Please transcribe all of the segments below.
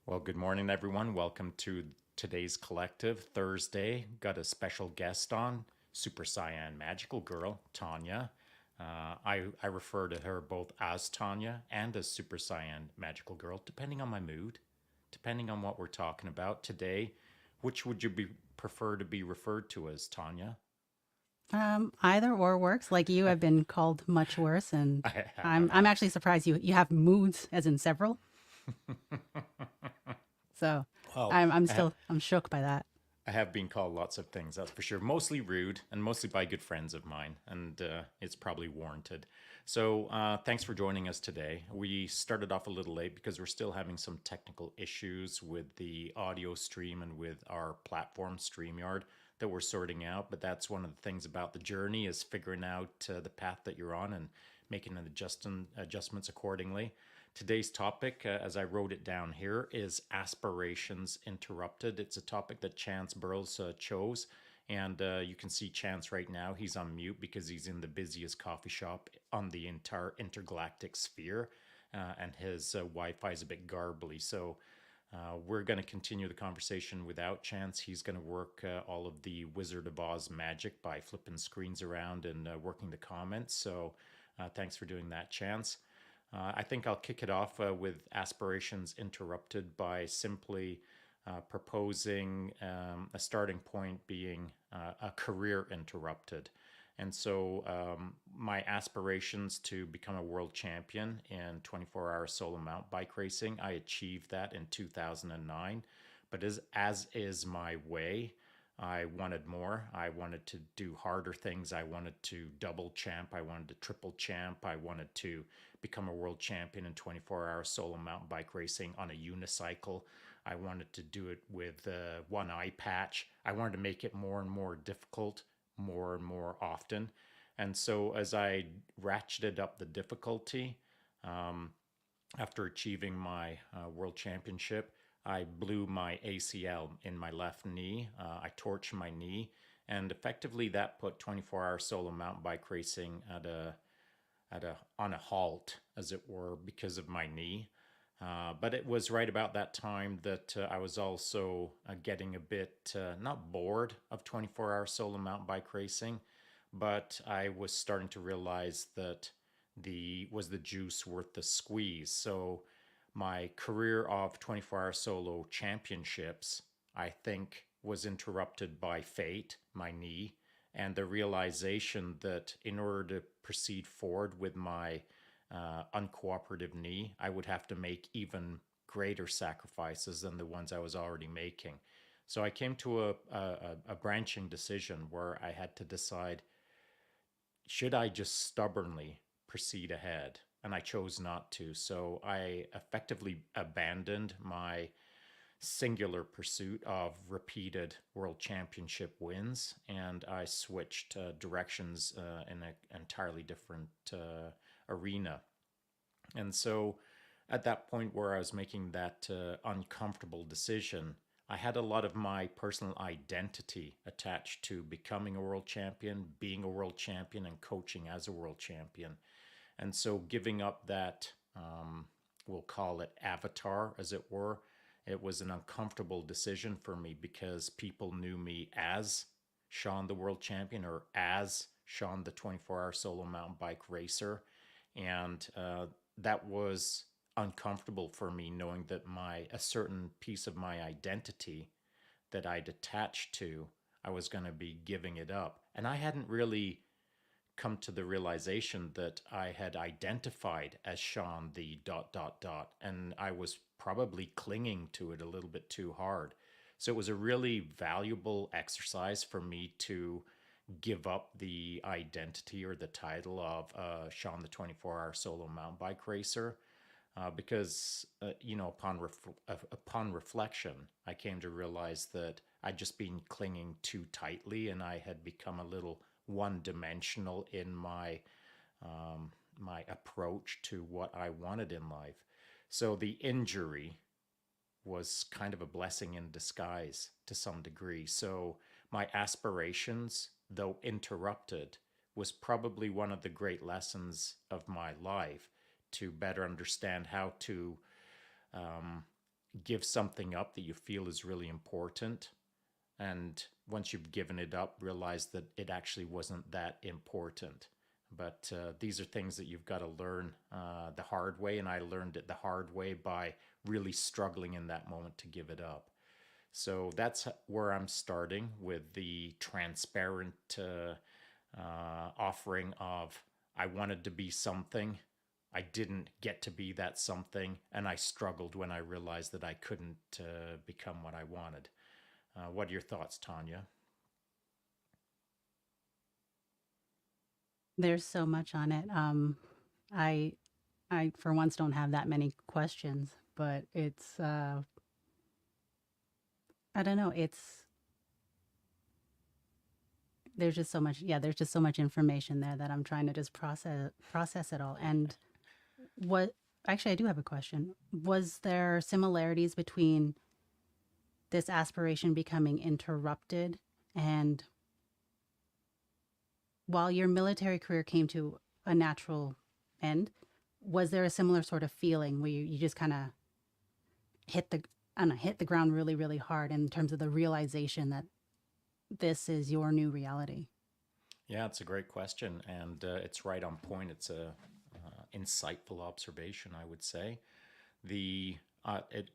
Well, good morning, everyone. Welcome to today's collective Thursday. Got a special guest on, Super Cyan Magical Girl, Tanya. I refer to her both as Tanya and as Super Cyan Magical Girl, depending on my mood, depending on what we're talking about today. Which would you prefer to be referred to as, Tanya? Either or works. Like you have been called much worse, and I I'm have. actually surprised you have moods as in several. So Well, I'm I have, still I'm shook by that. I have been called lots of things, that's for sure. Mostly rude and mostly by good friends of mine, and it's probably warranted. So, thanks for joining us today. We started off a little late because we're still having some technical issues with the audio stream and with our platform, StreamYard, that we're sorting out. But that's one of the things about the journey is figuring out the path that you're on and making adjustments accordingly. Today's topic, as I wrote it down here, is Aspirations Interrupted. It's a topic that Chance Burles chose. And you can see Chance right now. He's on mute because he's in the busiest coffee shop on the entire intergalactic sphere. And his Wi Fi is a bit garbly. So we're going to continue the conversation without Chance. He's going to work all of the Wizard of Oz magic by flipping screens around and working the comments. So thanks for doing that, Chance. I think I'll kick it off with Aspirations Interrupted by simply proposing a starting point being a career interrupted. And so, my aspirations to become a world champion in 24-hour solo mountain bike racing, I achieved that in 2009. But as is my way, I wanted more. I wanted to do harder things. I wanted to double champ. I wanted to triple champ. I wanted to become a world champion in 24-hour solo mountain bike racing on a unicycle. I wanted to do it with one eye patch. I wanted to make it more and more difficult, more and more often. And so as I ratcheted up the difficulty, um, after achieving my world championship, I blew my ACL in my left knee. I torched my knee, and effectively that put 24-hour solo mountain bike racing at a on a halt, as it were, because of my knee. But it was right about that time that I was also getting a bit not bored of 24-hour solo mountain bike racing, but I was starting to realize that the juice worth the squeeze. So my career of 24-hour solo championships, I think, was interrupted by fate, my knee, and the realization that in order to proceed forward with my uncooperative knee, I would have to make even greater sacrifices than the ones I was already making. So I came to a branching decision where I had to decide, should I just stubbornly proceed ahead? And I chose not to. So I effectively abandoned my singular pursuit of repeated world championship wins, and I switched directions in an entirely different arena. And so at that point where I was making that uncomfortable decision, I had a lot of my personal identity attached to becoming a world champion, being a world champion, and coaching as a world champion. And so giving up that, we'll call it avatar, as it were, it was an uncomfortable decision for me because people knew me as Sean, the world champion, or as Sean, the 24-hour solo mountain bike racer. And that was uncomfortable for me, knowing that a certain piece of my identity that I'd attached to, I was going to be giving it up. And I hadn't really come to the realization that I had identified as Sean the dot dot dot, and I was probably clinging to it a little bit too hard. So it was a really valuable exercise for me to give up the identity or the title of Sean the 24-hour solo mountain bike racer. Because upon reflection, I came to realize that I'd just been clinging too tightly, and I had become a little one-dimensional in my approach to what I wanted in life. So the injury was kind of a blessing in disguise to some degree. So my aspirations, though interrupted, was probably one of the great lessons of my life to better understand how to um, give something up that you feel is really important, and once you've given it up, realize that it actually wasn't that important. But these are things that you've got to learn the hard way, and I learned it the hard way by really struggling in that moment to give it up. So that's where I'm starting with the transparent offering of I wanted to be something. I didn't get to be that something, and I struggled when I realized that I couldn't become what I wanted. What are your thoughts, Tanya? There's so much on it. I I for once don't have that many questions, but it's I don't know. It's there's just so much. Yeah, there's just so much information there that I'm trying to just process it all. And what actually I do have a question. Was there similarities between this aspiration becoming interrupted and while your military career came to a natural end, was there a similar sort of feeling where you just kind of hit the I don't know, hit the ground really, really hard in terms of the realization that this is your new reality? Yeah, it's a great question, and it's right on point. It's a insightful observation, I would say. The it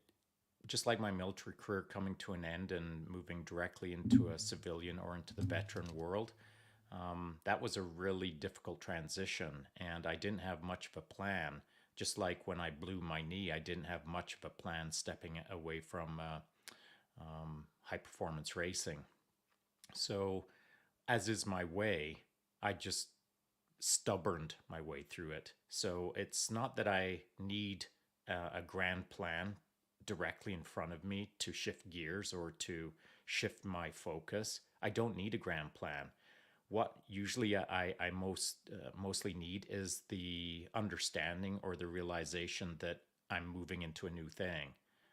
just like my military career coming to an end and moving directly into a civilian or into the veteran world, that was a really difficult transition, and I didn't have much of a plan. Just like when I blew my knee, I didn't have much of a plan stepping away from high performance racing. So, as is my way, I just stubborned my way through it. So, it's not that I need a grand plan directly in front of me to shift gears or to shift my focus. I don't need a grand plan. What usually I mostly need is the understanding or the realization that I'm moving into a new thing.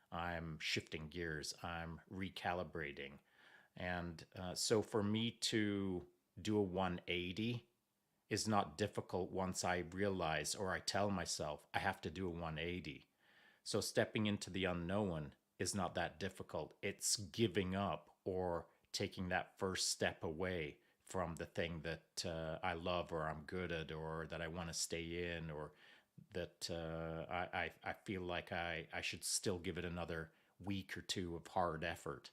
I'm shifting gears. I'm recalibrating. And so for me to do a 180 is not difficult once I realize or I tell myself I have to do a 180. So stepping into the unknown is not that difficult. It's giving up or taking that first step away from the thing that I love or I'm good at or that I want to stay in or that I feel like I should still give it another week or two of hard effort.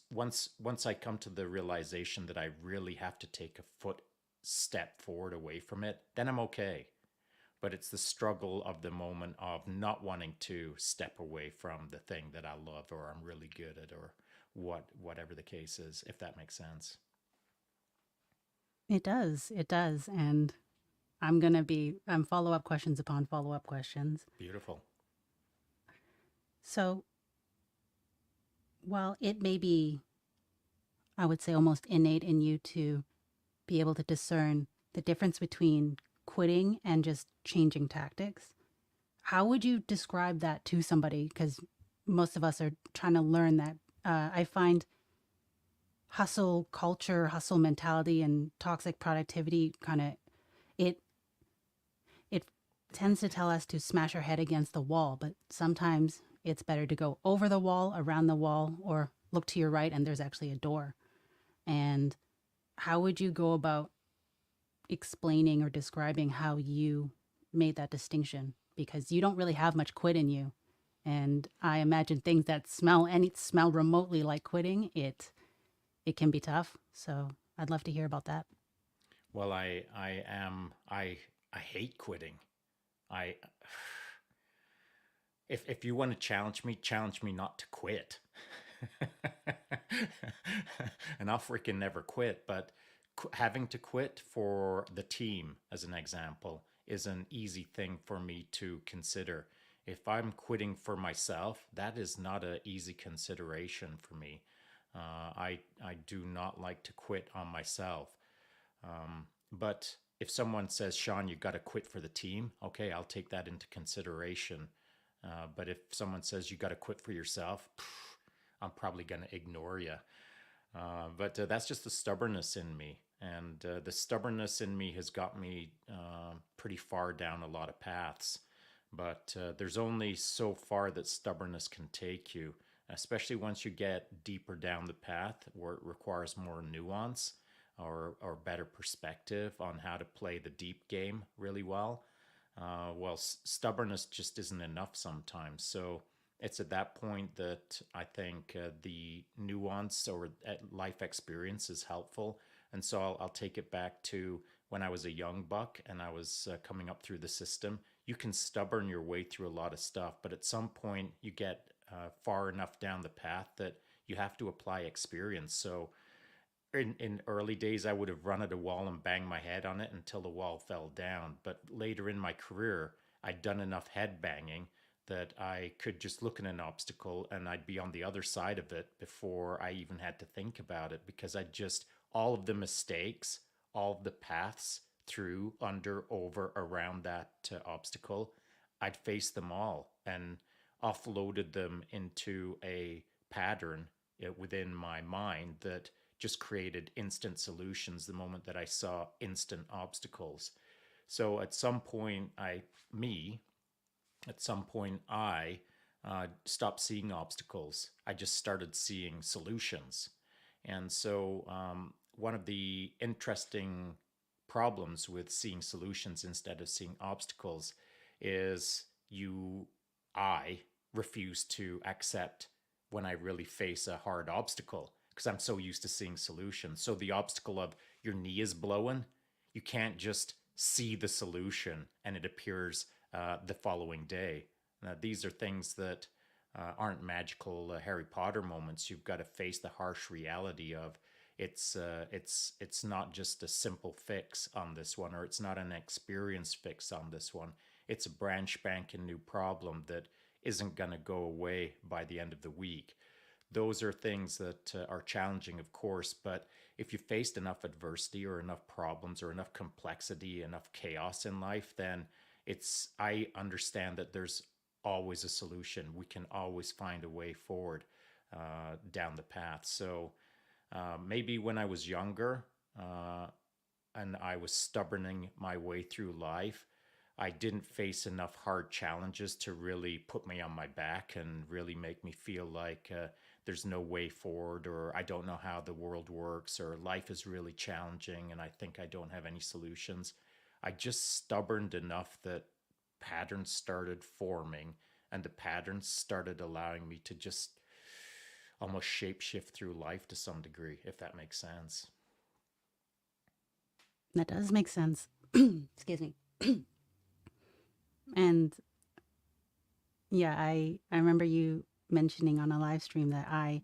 Once I come to the realization that I really have to take a foot step forward away from it, then I'm okay. But it's the struggle of the moment of not wanting to step away from the thing that I love or I'm really good at or whatever the case is, if that makes sense. It does. It does. And I'm going to be follow up questions upon follow up questions. Beautiful. So, while it may be, I would say, almost innate in you to be able to discern the difference between quitting and just changing tactics, how would you describe that to somebody? Because most of us are trying to learn that. I find hustle culture, hustle mentality, and toxic productivity kind of it it tends to tell us to smash our head against the wall, but sometimes it's better to go over the wall, around the wall, or look to your right and there's actually a door. And how would you go about explaining or describing how you made that distinction? Because you don't really have much quit in you. And I imagine things that smell remotely like quitting, it can be tough. So I'd love to hear about that. Well, I hate quitting. I if you want to challenge me not to quit. And I'll freaking never quit, but having to quit for the team as an example is an easy thing for me to consider. If I'm quitting for myself, that is not an easy consideration for me. I do not like to quit on myself. But if someone says, Sean, you got to quit for the team, okay, I'll take that into consideration. But if someone says you got to quit for yourself, I'm probably going to ignore you. But that's just the stubbornness in me. And the stubbornness in me has got me pretty far down a lot of paths. But there's only so far that stubbornness can take you, especially once you get deeper down the path where it requires more nuance or better perspective on how to play the deep game really well. Stubbornness just isn't enough sometimes. So it's at that point that I think the nuance or life experience is helpful. And so I'll take it back to when I was a young buck and I was coming up through the system. You can stubborn your way through a lot of stuff, but at some point you get far enough down the path that you have to apply experience. So in early days, I would have run at a wall and banged my head on it until the wall fell down. But later in my career, I'd done enough head banging that I could just look at an obstacle and I'd be on the other side of it before I even had to think about it, because I just, all of the mistakes, all of the paths through, under, over, around that obstacle, I'd faced them all and offloaded them into a pattern within my mind that just created instant solutions the moment that I saw instant obstacles. So at some point, I stopped seeing obstacles. I just started seeing solutions. And so, one of the interesting problems with seeing solutions instead of seeing obstacles is I refuse to accept when I really face a hard obstacle because I'm so used to seeing solutions. So the obstacle of your knee is blowing, you can't just see the solution and it appears the following day. Now, these are things that aren't magical Harry Potter moments. You've got to face the harsh reality of it's not just a simple fix on this one, or it's not an experienced fix on this one. It's a branch spanking new problem that isn't going to go away by the end of the week. Those are things that are challenging, of course, but if you faced enough adversity or enough problems or enough complexity, enough chaos in life, then I understand that there's always a solution. We can always find a way forward down the path. So maybe when I was younger and I was stubborning my way through life, I didn't face enough hard challenges to really put me on my back and really make me feel like there's no way forward, or I don't know how the world works, or life is really challenging and I think I don't have any solutions. I just stubborned enough that patterns started forming, and the patterns started allowing me to just almost shapeshift through life to some degree, if that makes sense. That does make sense. Excuse me. And yeah, I remember you mentioning on a live stream that I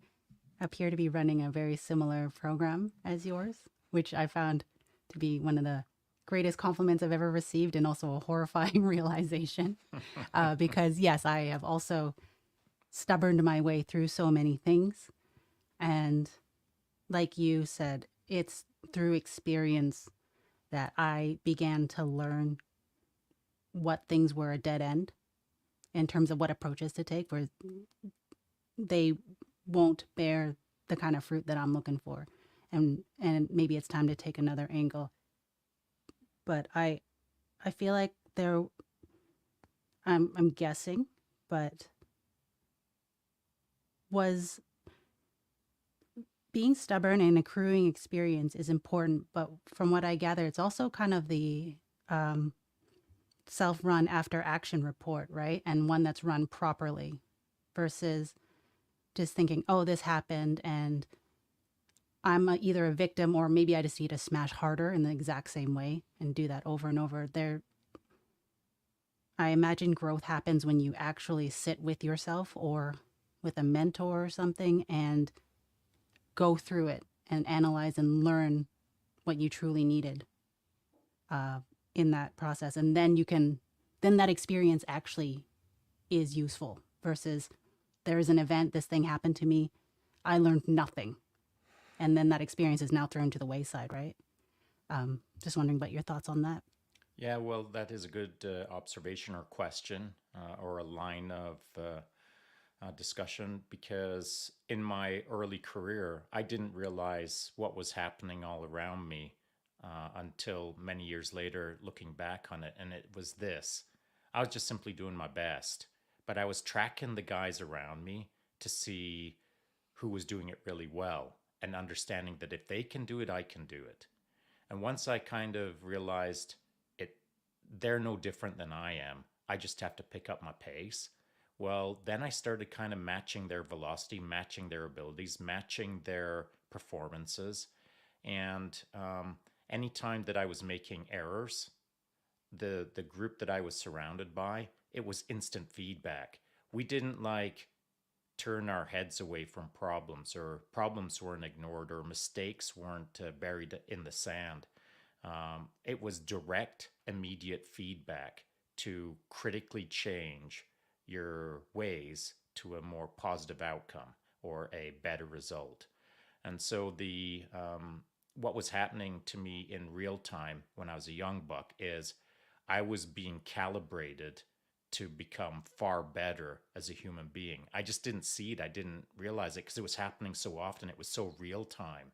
appear to be running a very similar program as yours, which I found to be one of the greatest compliments I've ever received, and also a horrifying realization. Because yes, I have also stubborned my way through so many things. And like you said, it's through experience that I began to learn what things were a dead end in terms of what approaches to take, where they won't bear the kind of fruit that I'm looking for. And maybe it's time to take another angle. But I feel like I'm guessing, but was being stubborn and accruing experience is important, but from what I gather, it's also kind of the self-run after action report, right? And one that's run properly versus just thinking, oh, this happened and either a victim, or maybe I just need to smash harder in the exact same way and do that over and over. I imagine growth happens when you actually sit with yourself or with a mentor or something and go through it and analyze and learn what you truly needed in that process. And then that experience actually is useful versus there is an event, this thing happened to me, I learned nothing. And then that experience is now thrown to the wayside, right? Just wondering about your thoughts on that. Yeah, well, that is a good observation or question or a line of discussion, because in my early career, I didn't realize what was happening all around me until many years later, looking back on it. And it was this: I was just simply doing my best. But I was tracking the guys around me to see who was doing it really well and understanding that if they can do it, I can do it. And once I kind of realized it, they're no different than I am. I just have to pick up my pace. Well, then I started kind of matching their velocity, matching their abilities, matching their performances. And anytime that I was making errors, the group that I was surrounded by, it was instant feedback. We didn't like turn our heads away from problems, or problems weren't ignored, or mistakes weren't buried in the sand. It was direct, immediate feedback to critically change your ways to a more positive outcome or a better result. And so the what was happening to me in real time when I was a young buck is I was being calibrated to become far better as a human being. I just didn't see it. I didn't realize it because it was happening so often. It was so real time.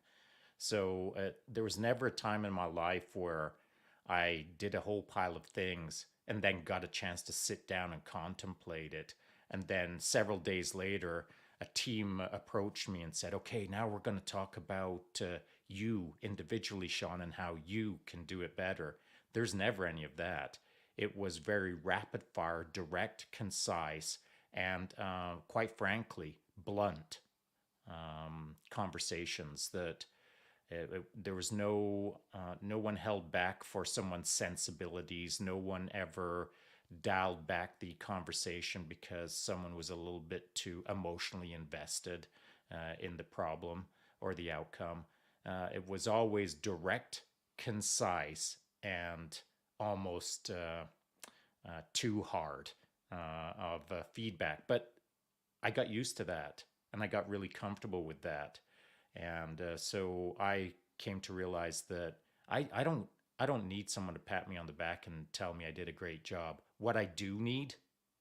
So there was never a time in my life where I did a whole pile of things and then got a chance to sit down and contemplate it. And then several days later, a team approached me and said, okay, now we're going to talk about you individually, Sean, and how you can do it better. There's never any of that. It was very rapid fire, direct, concise, and quite frankly, blunt conversations that there was no one held back for someone's sensibilities. No one ever dialed back the conversation because someone was a little bit too emotionally invested in the problem or the outcome. It was always direct, concise, and almost too hard of feedback. But I got used to that, and I got really comfortable with that. And so I came to realize that I don't need someone to pat me on the back and tell me I did a great job. What I do need,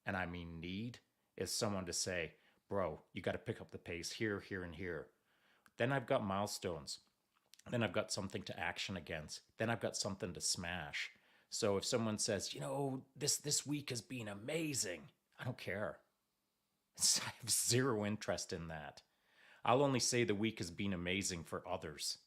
and I mean need, is someone to say, bro, you got to pick up the pace here, here, and here. Then I've got milestones. Then I've got something to action against. Then I've got something to smash. So if someone says, this week has been amazing, I don't care. I have zero interest in that. I'll only say the week has been amazing for others.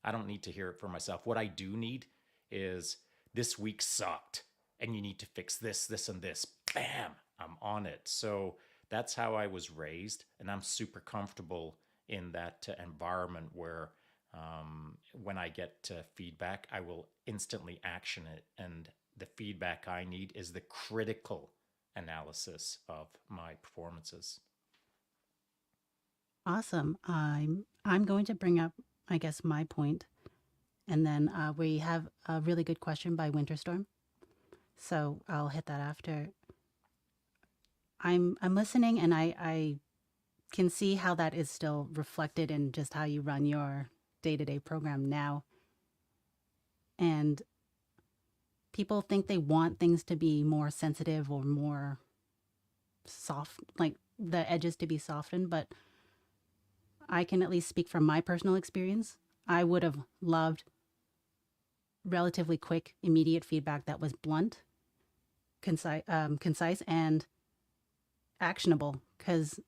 I don't need to hear it for myself. What I do need is this week sucked and you need to fix this, this, and this. Bam, I'm on it. So that's how I was raised. And I'm super comfortable in that environment where when I get feedback, I will instantly action it. And the feedback I need is the critical analysis of my performances. Awesome. I'm going to bring up, I guess, my point, and then we have a really good question by Winterstorm. So I'll hit that after. I'm listening, and I can see how that is still reflected in just how you run your day-to-day program now. And people think they want things to be more sensitive or more soft, like the edges to be softened, but I can at least speak from my personal experience. I would have loved relatively quick, immediate feedback that was blunt, concise, and actionable. Because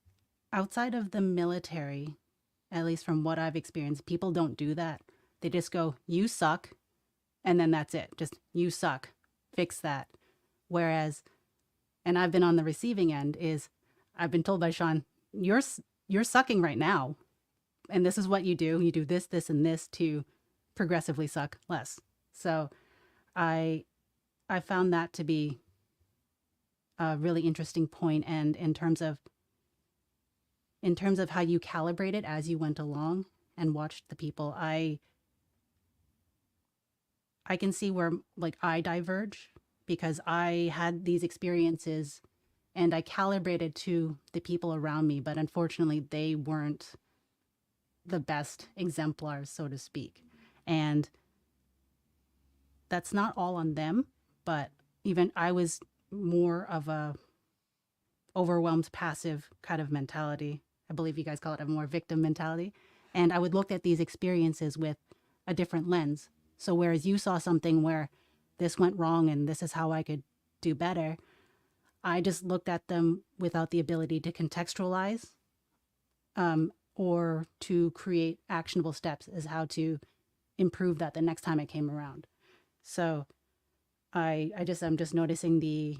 outside of the military, at least from what I've experienced, people don't do that. They just go, you suck, and then that's it. Just, you suck, fix that. Whereas, and I've been on the receiving end, is I've been told by Sean, you're sucking right now. And this is what you do. You do this, this, and this to progressively suck less. So I found that to be a really interesting point. And in terms of how you calibrated as you went along and watched the people, I can see where like I diverge, because I had these experiences and I calibrated to the people around me, but unfortunately they weren't the best exemplars, so to speak. And that's not all on them, but even I was more of a overwhelmed passive kind of mentality. I believe you guys call it a more victim mentality. And I would look at these experiences with a different lens. So whereas you saw something where this went wrong and this is how I could do better, I just looked at them without the ability to contextualize or to create actionable steps as how to improve that the next time it came around. So I'm just noticing the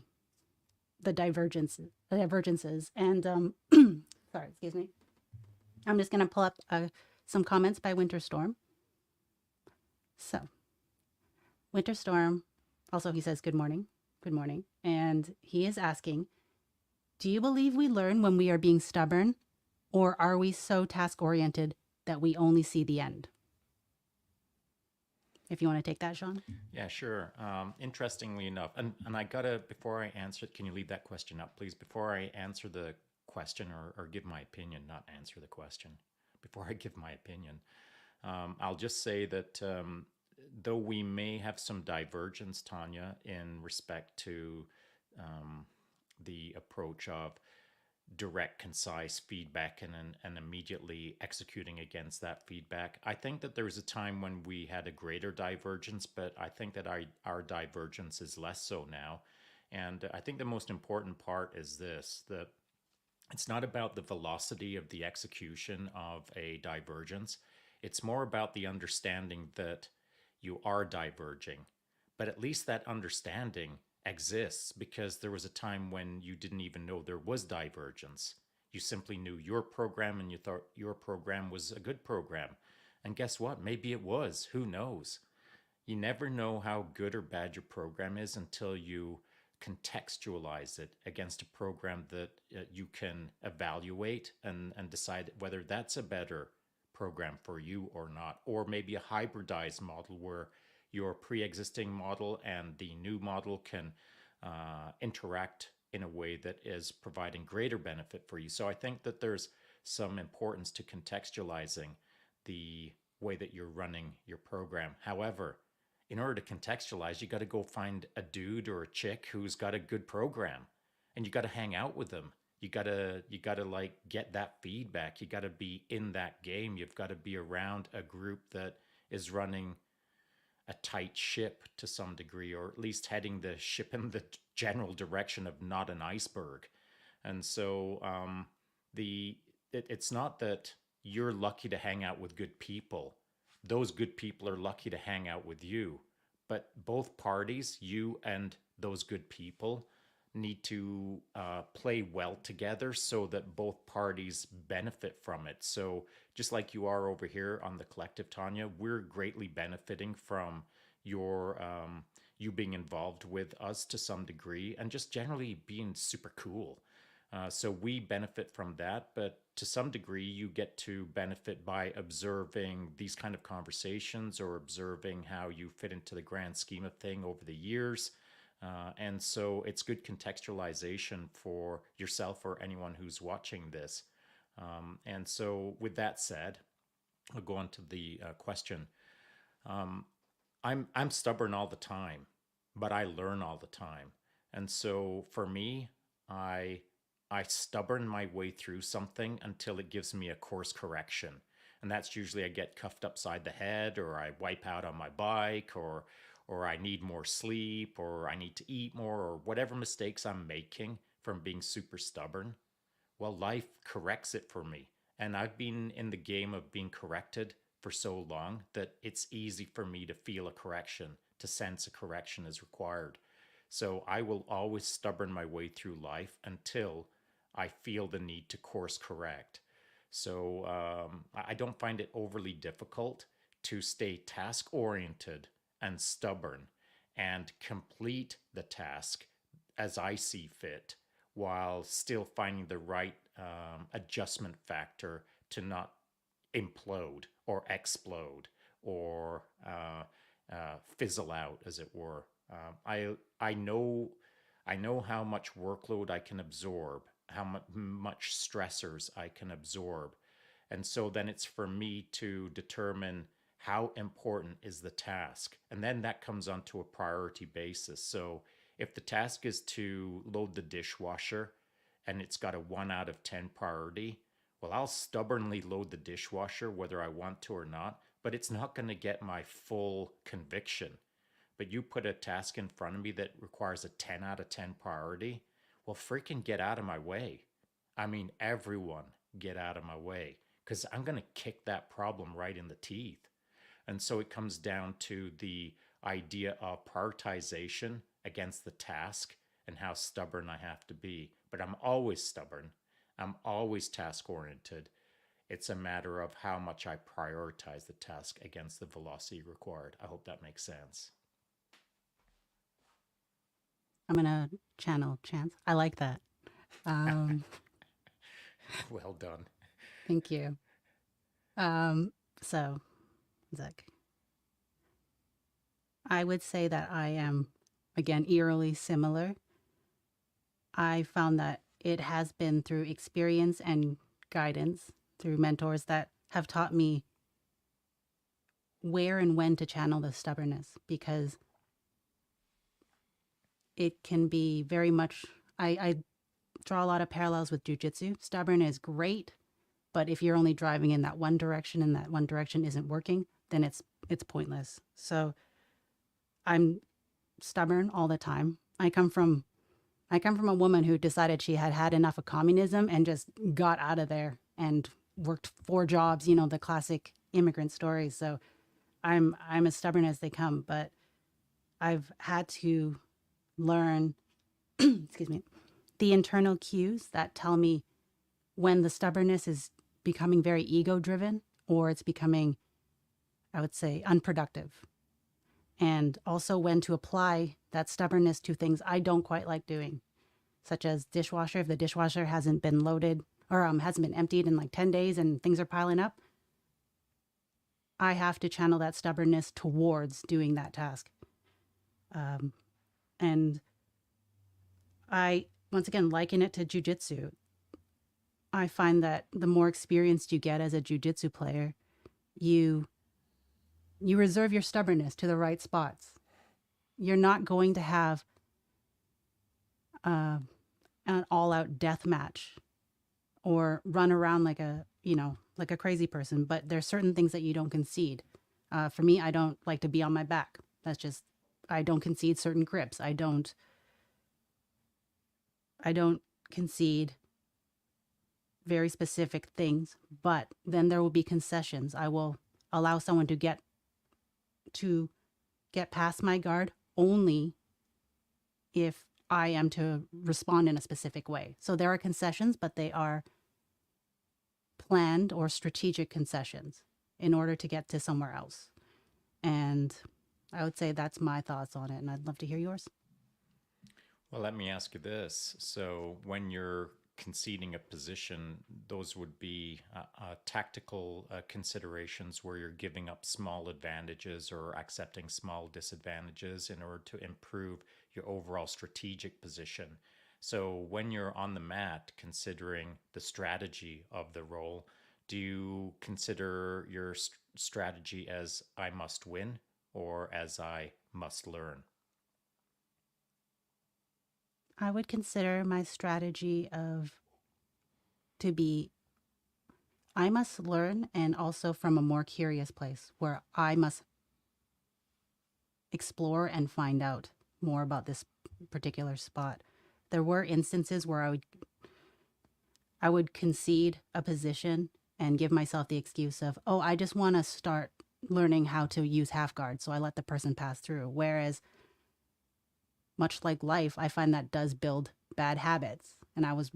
divergences, and sorry, excuse me. I'm just gonna pull up some comments by Winter Storm. So Winter Storm, also he says good morning, and he is asking, do you believe we learn when we are being stubborn, or are we so task oriented that we only see the end? If you want to take that, Sean. Yeah, sure. Interestingly enough, and I gotta, before I answer it, can you leave that question up, please? Before I answer the question or give my opinion, not answer the question, before I give my opinion, I'll just say that though we may have some divergence, Tanya, in respect to the approach of direct, concise feedback and immediately executing against that feedback. I think that there was a time when we had a greater divergence, but I think that our divergence is less so now. And I think the most important part is this, that it's not about the velocity of the execution of a divergence. It's more about the understanding that you are diverging. But at least that understanding exists because there was a time when you didn't even know there was divergence. You simply knew your program and you thought your program was a good program. And guess what? Maybe it was. Who knows? You never know how good or bad your program is until you contextualize it against a program that you can evaluate and decide whether that's a better program for you or not. Or maybe a hybridized model where your pre-existing model and the new model can interact in a way that is providing greater benefit for you. So I think that there's some importance to contextualizing the way that you're running your program. However, in order to contextualize, you got to go find a dude or a chick who's got a good program, and you got to hang out with them. You got to like get that feedback. You got to be in that game. You've got to be around a group that is running a tight ship to some degree, or at least heading the ship in the general direction of not an iceberg. And so it's not that you're lucky to hang out with good people. Those good people are lucky to hang out with you. But both parties, you and those good people, need to play well together so that both parties benefit from it. So just like you are over here on the collective, Tanya, we're greatly benefiting from your you being involved with us to some degree and just generally being super cool. So we benefit from that, but to some degree, you get to benefit by observing these kind of conversations or observing how you fit into the grand scheme of thing over the years. And so it's good contextualization for yourself or anyone who's watching this. And so, with that said, I'll go on to the question. Um, I'm stubborn all the time, but I learn all the time. And so for me, I I stubborn my way through something until it gives me a course correction. And that's usually I get cuffed upside the head, or I wipe out on my bike, or I need more sleep, or I need to eat more, or whatever mistakes I'm making from being super stubborn. Well, life corrects it for me. And I've been in the game of being corrected for so long that it's easy for me to feel a correction, to sense a correction is required. So I will always stubborn my way through life until I feel the need to course correct. So I don't find it overly difficult to stay task oriented and stubborn and complete the task as I see fit while still finding the right adjustment factor to not implode or explode or fizzle out, as it were. I know how much workload I can absorb, how much stressors I can absorb, and so then it's for me to determine how important is the task, and then that comes onto a priority basis. So if the task is to load the dishwasher and it's got a 1 out of 10 priority, well, I'll stubbornly load the dishwasher whether I want to or not, but it's not going to get my full conviction. But you put a task in front of me that requires a 10 out of 10 priority, well, freaking get out of my way. I mean, everyone get out of my way because I'm going to kick that problem right in the teeth. And so it comes down to the idea of prioritization against the task and how stubborn I have to be. But I'm always stubborn, I'm always task oriented. It's a matter of how much I prioritize the task against the velocity required. I hope that makes sense. I'm going to channel Chance. I like that. Um, Well done. Thank you. So, Zach, I would say that I am, again, eerily similar. I found that it has been through experience and guidance through mentors that have taught me where and when to channel the stubbornness, because it can be very much, I draw a lot of parallels with jujitsu. Stubborn is great, but if you're only driving in that one direction and that one direction isn't working, then it's pointless. So I'm stubborn all the time. I come from a woman who decided she had had enough of communism and just got out of there and worked 4 jobs, the classic immigrant stories. So I'm as stubborn as they come, but I've had to learn, excuse me, the internal cues that tell me when the stubbornness is becoming very ego driven or it's becoming, I would say, unproductive. And also when to apply that stubbornness to things I don't quite like doing, such as dishwasher. If the dishwasher hasn't been loaded or hasn't been emptied in like 10 days and things are piling up, I have to channel that stubbornness towards doing that task. And I, once again, liken it to jujitsu. I find that the more experienced you get as a jujitsu player, you reserve your stubbornness to the right spots. You're not going to have an all-out death match or run around like a crazy person. But there's certain things that you don't concede. For me, I don't like to be on my back. That's just, I don't concede certain grips. I don't concede very specific things, but then there will be concessions. I will allow someone to get past my guard only if I am to respond in a specific way. So there are concessions, but they are planned or strategic concessions in order to get to somewhere else. And I would say that's my thoughts on it, and I'd love to hear yours. Well, let me ask you this. So, when you're conceding a position, those would be tactical considerations where you're giving up small advantages or accepting small disadvantages in order to improve your overall strategic position. So, when you're on the mat considering the strategy of the role, do you consider your strategy as I must win or as I must learn? I would consider my strategy of to be I must learn, and also from a more curious place where I must explore and find out more about this particular spot. There were instances where I would concede a position and give myself the excuse of, oh, I just want to start learning how to use half guard, so I let the person pass through. Whereas, much like life, I find that does build bad habits. And I was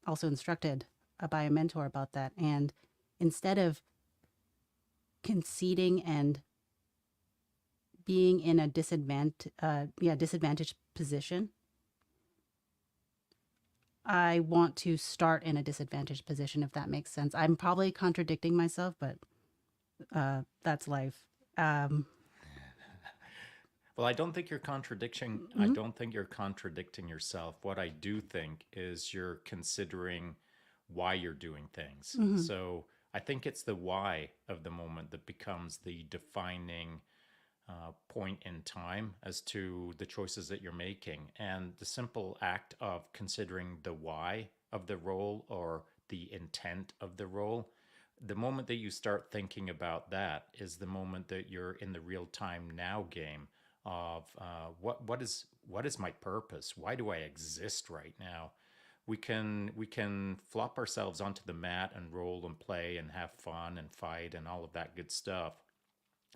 also instructed by a mentor about that. And instead of conceding and being in a disadvantaged position, I want to start in a disadvantaged position, if that makes sense. I'm probably contradicting myself, but that's life. Um, Well, I don't think you're contradicting. I mhm, don't think you're contradicting yourself. What I do think is you're considering why you're doing things. mhm. So I think it's the why of the moment that becomes the defining point in time as to the choices that you're making. And the simple act of considering the why of the role or the intent of the role, the moment that you start thinking about that is the moment that you're in the real time now game of what is my purpose? Why do I exist right now? We can flop ourselves onto the mat and roll and play and have fun and fight and all of that good stuff.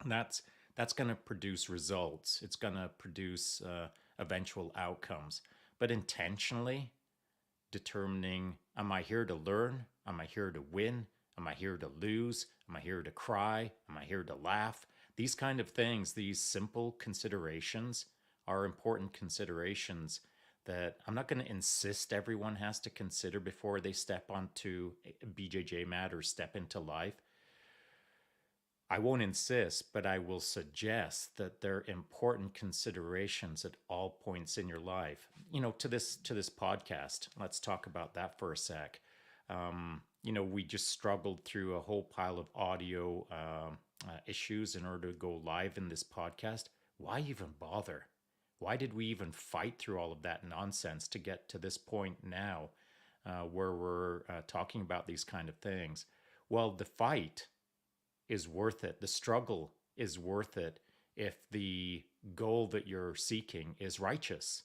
And that's going to produce results. It's going to produce eventual outcomes. But intentionally determining, am I here to learn? Am I here to win? Am I here to lose? Am I here to cry? Am I here to laugh? These kind of things, these simple considerations are important considerations that I'm not going to insist everyone has to consider before they step onto a BJJ mat or step into life. I won't insist, but I will suggest that they're important considerations at all points in your life. To this podcast, let's talk about that for a sec. We just struggled through a whole pile of audio issues in order to go live in this podcast. Why even bother? Why did we even fight through all of that nonsense to get to this point now, where we're talking about these kind of things? Well, the fight is worth it. The struggle is worth it if the goal that you're seeking is righteous.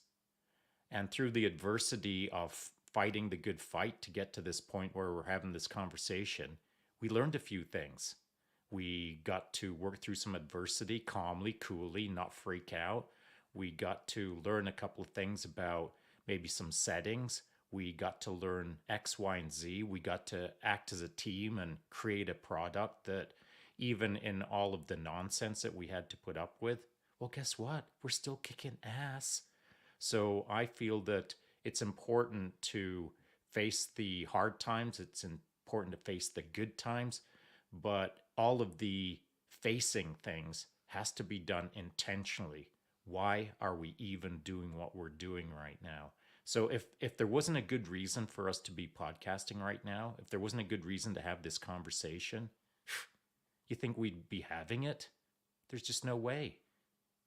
And through the adversity of fighting the good fight to get to this point where we're having this conversation, we learned a few things. We got to work through some adversity calmly, coolly, not freak out. We got to learn a couple of things about maybe some settings. We got to learn X, Y, and Z. We got to act as a team and create a product that, even in all of the nonsense that we had to put up with, well, guess what? We're still kicking ass. So I feel that it's important to face the hard times. It's important to face the good times, but all of the facing things has to be done intentionally. Why are we even doing what we're doing right now? So if there wasn't a good reason for us to be podcasting right now, if there wasn't a good reason to have this conversation, you think we'd be having it? There's just no way.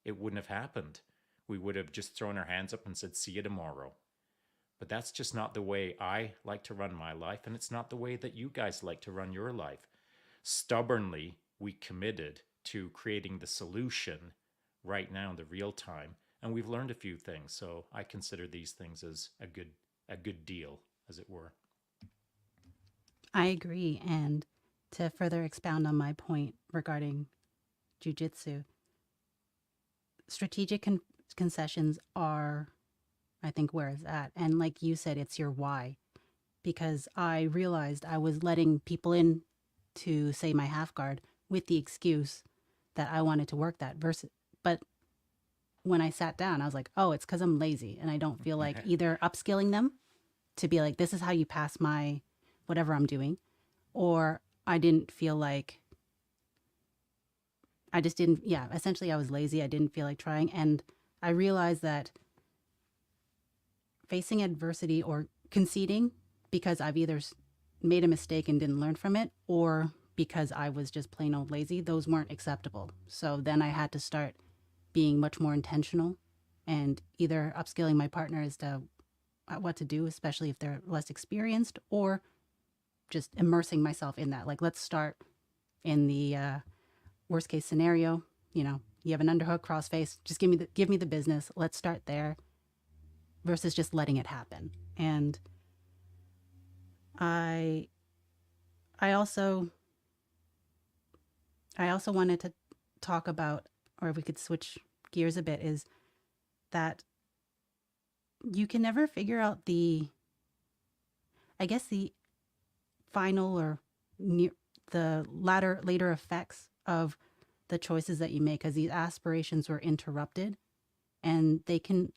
It wouldn't have happened. We would have just thrown our hands up and said, see you tomorrow. But that's just not the way I like to run my life, and it's not the way that you guys like to run your life. Stubbornly, we committed to creating the solution right now in the real time, and we've learned a few things. So I consider these things as a good deal, as it were. I agree. And to further expound on my point regarding jujitsu, strategic concessions are, I think, where it's at. And like you said, it's your why. Because I realized I was letting people in to say my half guard with the excuse that I wanted to work that versus, but when I sat down, I was like, oh, it's because I'm lazy and I don't feel like either upskilling them to be like, this is how you pass my whatever I'm doing, or I didn't feel like I just didn't, yeah, essentially I was lazy. I didn't feel like trying. And I realized that facing adversity or conceding because I've either made a mistake and didn't learn from it, or because I was just plain old lazy, those weren't acceptable. So then I had to start being much more intentional and either upskilling my partner as to what to do, especially if they're less experienced, or just immersing myself in that. Like, let's start in the worst case scenario. You have an underhook, crossface. Just give me the business. Let's start there, versus just letting it happen. And I I also wanted to talk about, or if we could switch gears a bit, is that you can never figure out I guess the final or near the later effects of the choices that you make, because these aspirations were interrupted, and they can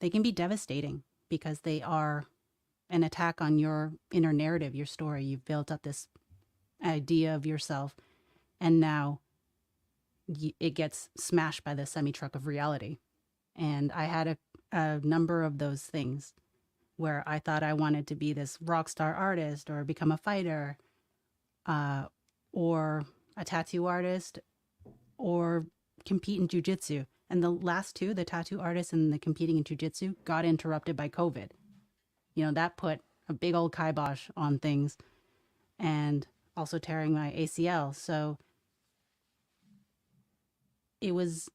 be devastating because they are an attack on your inner narrative, your story. You've built up this idea of yourself, and now it gets smashed by the semi truck of reality. And I had a number of those things where I thought I wanted to be this rock star artist or become a fighter, or a tattoo artist, or compete in jujitsu. And the last two, the tattoo artist and the competing in jujitsu, got interrupted by COVID. That put a big old kibosh on things, and also tearing my ACL. So it was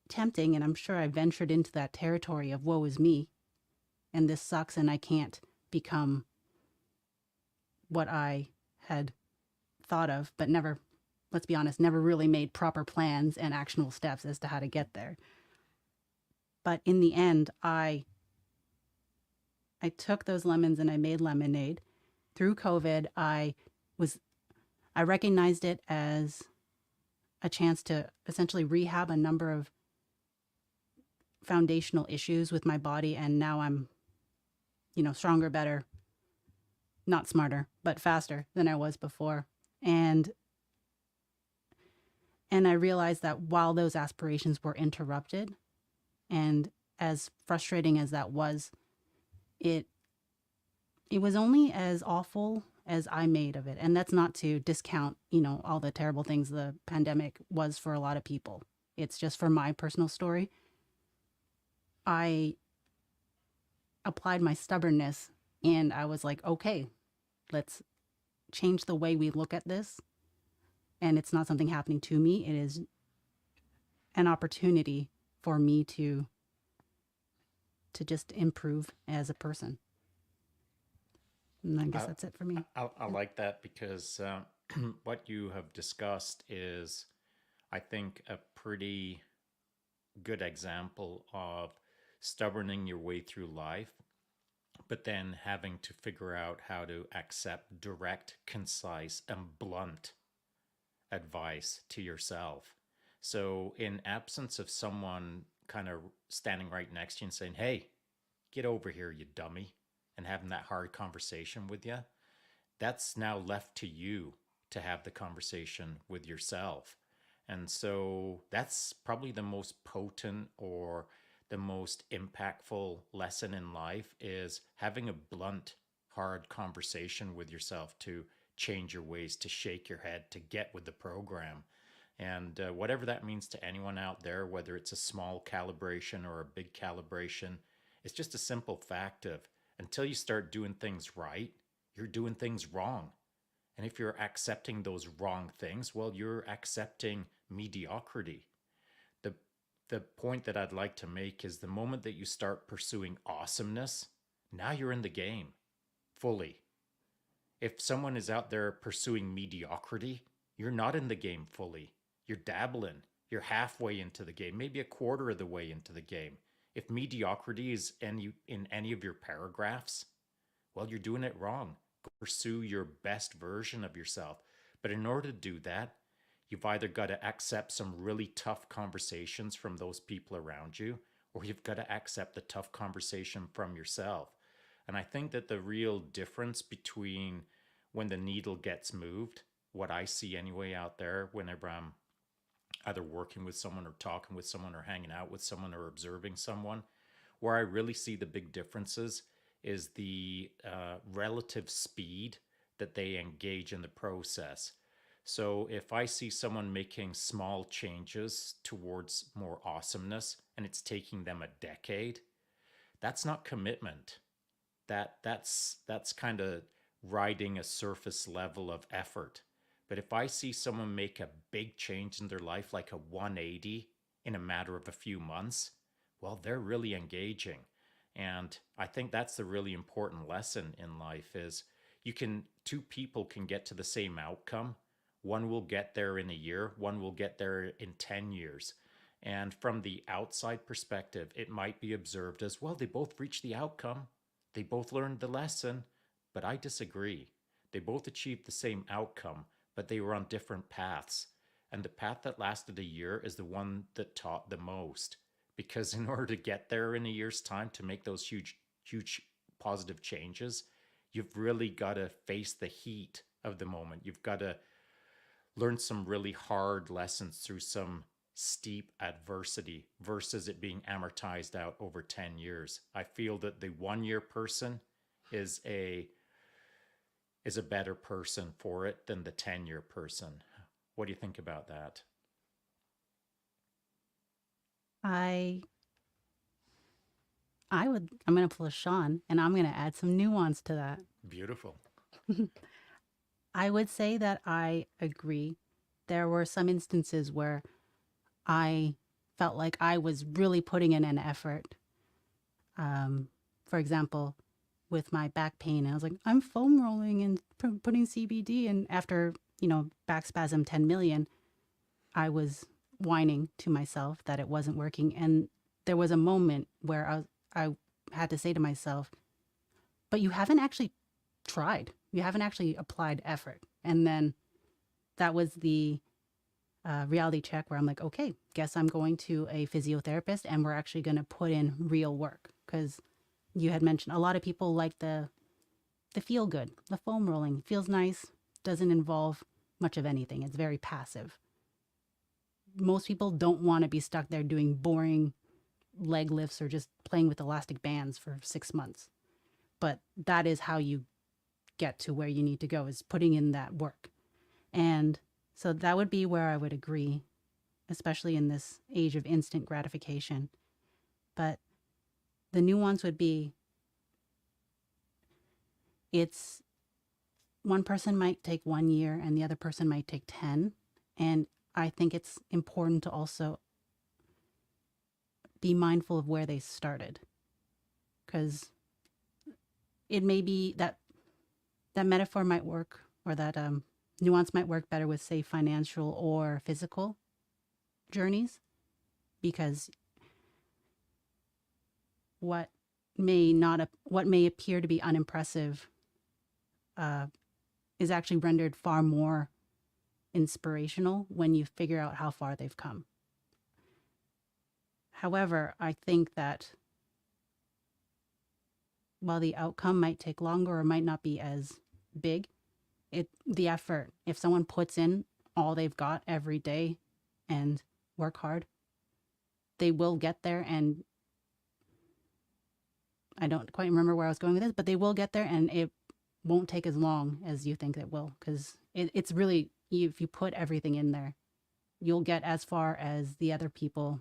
tempting, and I'm sure I ventured into that territory of woe is me, and this sucks, and I can't become what I had thought of, but never, let's be honest, never really made proper plans and actionable steps as to how to get there. But in the end, I took those lemons and I made lemonade. Through COVID, was I recognized it as a chance to essentially rehab a number of foundational issues with my body, and now I'm, stronger, better, not smarter, but faster than I was before. And and I realized that while those aspirations were interrupted, and as frustrating as that was, it it was only as awful as I made of it. And that's not to discount, all the terrible things the pandemic was for a lot of people. It's just for my personal story. I applied my stubbornness and I was like, okay, let's change the way we look at this. And it's not something happening to me, it is an opportunity for me to just improve as a person. And I guess I, that's it for me. I like that because what you have discussed is, I think, a pretty good example of stubborning your way through life, but then having to figure out how to accept direct, concise, and blunt advice to yourself. So, in absence of someone kind of standing right next to you and saying, "Hey, get over here, you dummy," and having that hard conversation with you, that's now left to you to have the conversation with yourself. And so that's probably the most potent or the most impactful lesson in life, is having a blunt, hard conversation with yourself to change your ways, to shake your head, to get with the program. And whatever that means to anyone out there, whether it's a small calibration or a big calibration, it's just a simple fact of, until you start doing things right, you're doing things wrong. And if you're accepting those wrong things, well, you're accepting mediocrity. The the point that I'd like to make is, the moment that you start pursuing awesomeness, now you're in the game fully. If someone is out there pursuing mediocrity, you're not in the game fully. You're dabbling. You're halfway into the game, maybe a quarter of the way into the game. If mediocrity is in any of your paragraphs, well, you're doing it wrong. Pursue your best version of yourself. But in order to do that, you've either got to accept some really tough conversations from those people around you, or you've got to accept the tough conversation from yourself. And I think that the real difference between when the needle gets moved, what I see anyway out there, whenever I'm either working with someone or talking with someone or hanging out with someone or observing someone, where I really see the big differences is the relative speed that they engage in the process. So if I see someone making small changes towards more awesomeness and it's taking them a decade, that's not commitment. That's kind of riding a surface level of effort. But if I see someone make a big change in their life, like a 180 in a matter of a few months, well, they're really engaging. And I think that's the really important lesson in life, is two people can get to the same outcome. One will get there in a year, one will get there in 10 years. And from the outside perspective, it might be observed as, well, they both reached the outcome. They both learned the lesson. But I disagree. They both achieved the same outcome, but they were on different paths. And the path that lasted a year is the one that taught the most. Because in order to get there in a year's time, to make those huge, huge positive changes, you've really got to face the heat of the moment. You've got to learn some really hard lessons through some steep adversity versus it being amortized out over 10 years. I feel that the 1 year person is a better person for it than the 10-year person. What do you think about that? I I'm going to pull a Sean and I'm going to add some nuance to that. Beautiful. I would say that I agree. There were some instances where I felt like I was really putting in an effort. For example, with my back pain, I was like, I'm foam rolling and putting CBD. And after, back spasm 10 million, I was whining to myself that it wasn't working. And there was a moment where I had to say to myself, but you haven't actually tried. You haven't actually applied effort. And then that was the reality check where I'm like, okay, guess I'm going to a physiotherapist and we're actually going to put in real work. Because you had mentioned a lot of people like the feel good, the foam rolling feels nice, doesn't involve much of anything. It's very passive. Most people don't want to be stuck there doing boring leg lifts or just playing with elastic bands for 6 months. But that is how you get to where you need to go, is putting in that work. And so that would be where I would agree, especially in this age of instant gratification. But the nuance would be, it's one person might take 1 year and the other person might take 10. And I think it's important to also be mindful of where they started, because it may be that metaphor might work, or that nuance might work better with, say, financial or physical journeys, because what may appear to be unimpressive is actually rendered far more inspirational when you figure out how far they've come. However, I think that while the outcome might take longer or might not be as big, the effort, if someone puts in all they've got every day and work hard, they will get there. And I don't quite remember where I was going with this, but they will get there, and it won't take as long as you think it will, because it's really, if you put everything in there, you'll get as far as the other people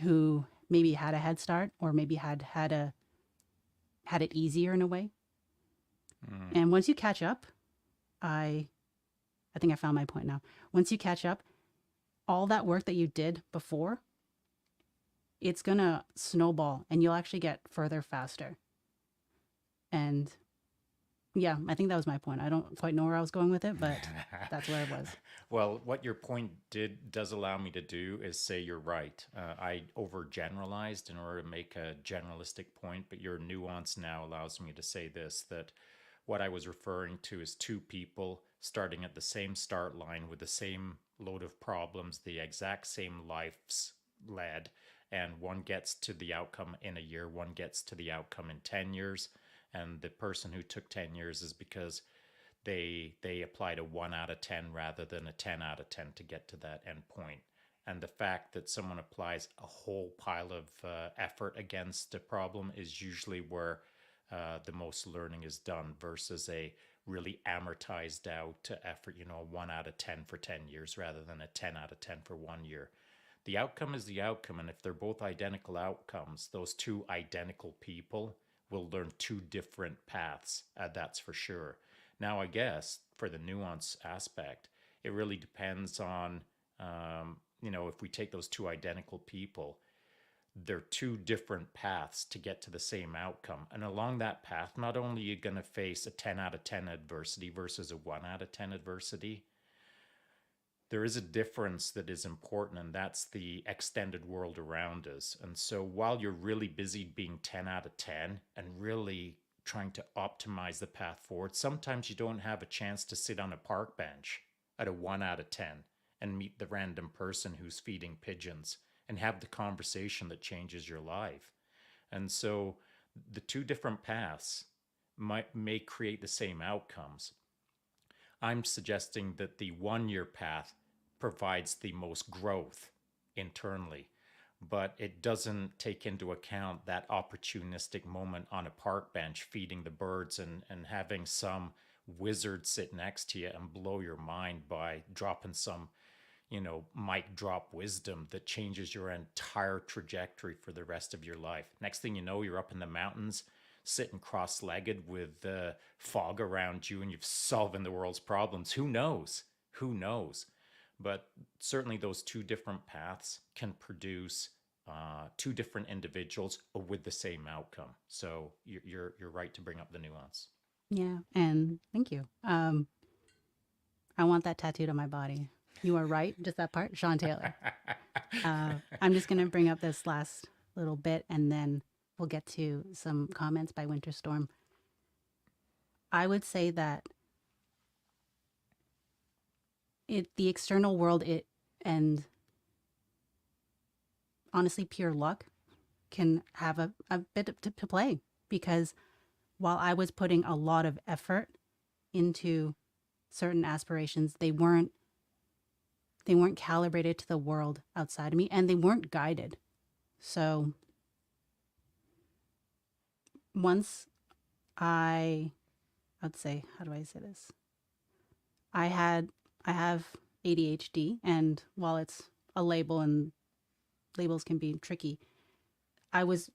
who maybe had a head start, or maybe had it easier in a way. And once you catch up, I think I found my point now. Once you catch up, all that work that you did before, it's gonna snowball and you'll actually get further faster. And yeah, I think that was my point. I don't quite know where I was going with it, but that's where I was. Well, what your point does allow me to do is say you're right. I overgeneralized in order to make a generalistic point, but your nuance now allows me to say this, that what I was referring to is two people starting at the same start line with the same load of problems, the exact same lives led, and one gets to the outcome in a year, one gets to the outcome in 10 years. And the person who took 10 years is because they applied a 1 out of 10 rather than a 10 out of 10 to get to that end point. And the fact that someone applies a whole pile of effort against a problem is usually where the most learning is done, versus a really amortized out effort, a 1 out of 10 for 10 years rather than a 10 out of 10 for 1 year. The outcome is the outcome. And if they're both identical outcomes, those two identical people will learn two different paths, that's for sure. Now, I guess for the nuance aspect, it really depends on, if we take those two identical people, they're two different paths to get to the same outcome. And along that path, not only are you going to face a 10 out of 10 adversity versus a 1 out of 10 adversity, there is a difference that is important, and that's the extended world around us. And so while you're really busy being 10 out of 10 and really trying to optimize the path forward, sometimes you don't have a chance to sit on a park bench at a 1 out of 10 and meet the random person who's feeding pigeons and have the conversation that changes your life. And so the two different paths may create the same outcomes. I'm suggesting that the 1 year path provides the most growth internally, but it doesn't take into account that opportunistic moment on a park bench feeding the birds and having some wizard sit next to you and blow your mind by dropping some, mic drop wisdom that changes your entire trajectory for the rest of your life. Next thing you know, you're up in the mountains sitting cross-legged with fog around you and you've solving the world's problems. Who knows? Who knows? But certainly those two different paths can produce two different individuals with the same outcome. So you're right to bring up the nuance. Yeah, and thank you. I want that tattooed on my body. You are right, just that part, Sean Taylor. I'm just gonna bring up this last little bit, and then we'll get to some comments by Winter Storm. I would say that the external world, and honestly pure luck can have a bit to play, because while I was putting a lot of effort into certain aspirations, they weren't calibrated to the world outside of me, and they weren't guided. So once I'd say, how do I say this? I had I have ADHD, and while it's a label and labels can be tricky, I was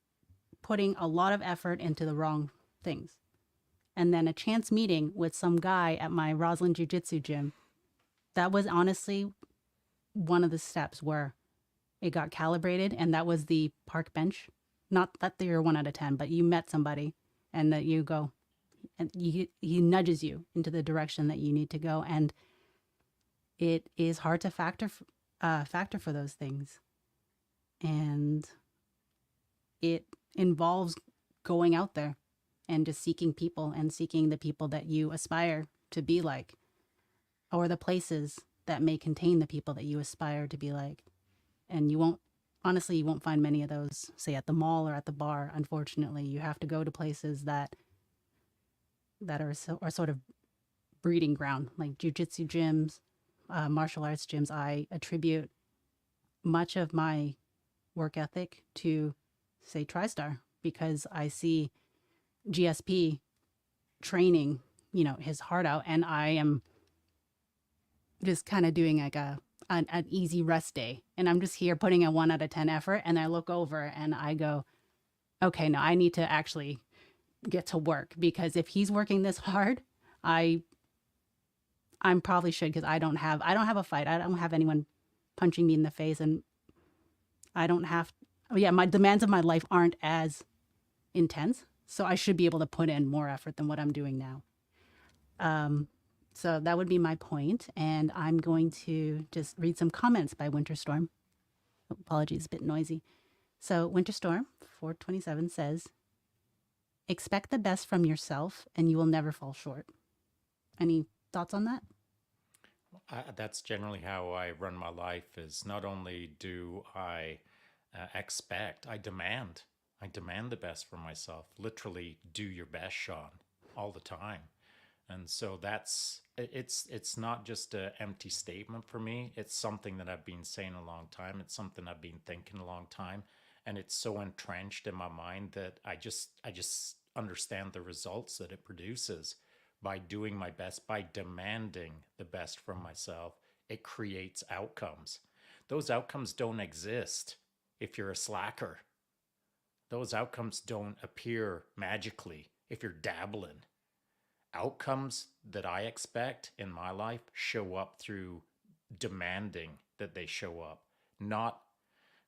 putting a lot of effort into the wrong things. And then a chance meeting with some guy at my Roslyn Jiu Jitsu gym, that was honestly one of the steps where it got calibrated. And that was the park bench. Not that you're 1 out of 10, but you met somebody and that you go, and he nudges you into the direction that you need to go. And it is hard to factor for those things. And it involves going out there and just seeking people and seeking the people that you aspire to be like, or the places that may contain the people that you aspire to be like. And honestly, you won't find many of those, say, at the mall or at the bar. Unfortunately, you have to go to places that are sort of breeding ground, like jujitsu gyms, martial arts gyms. I attribute much of my work ethic to, say, TriStar, because I see GSP training, his heart out, and I am just kind of doing like an easy rest day, and I'm just here putting a 1 out of 10 effort, and I look over and I go, okay, no, I need to actually get to work, because if he's working this hard, I'm probably should, because I don't have a fight. I don't have anyone punching me in the face, and I don't have. Oh yeah, my demands of my life aren't as intense, so I should be able to put in more effort than what I'm doing now. So that would be my point, and I'm going to just read some comments by Winterstorm. Apologies, a bit noisy. So Winterstorm 427 says, "Expect the best from yourself, and you will never fall short." Any thoughts on that? That's generally how I run my life. Is not only do I expect, I demand. I demand the best for myself. Literally, do your best, Sean, all the time. And so it's not just an empty statement for me. It's something that I've been saying a long time. It's something I've been thinking a long time, and it's so entrenched in my mind that I just understand the results that it produces by doing my best, by demanding the best from myself. It creates outcomes. Those outcomes don't exist if you're a slacker. Those outcomes don't appear magically if you're dabbling. Outcomes that I expect in my life show up through demanding that they show up, not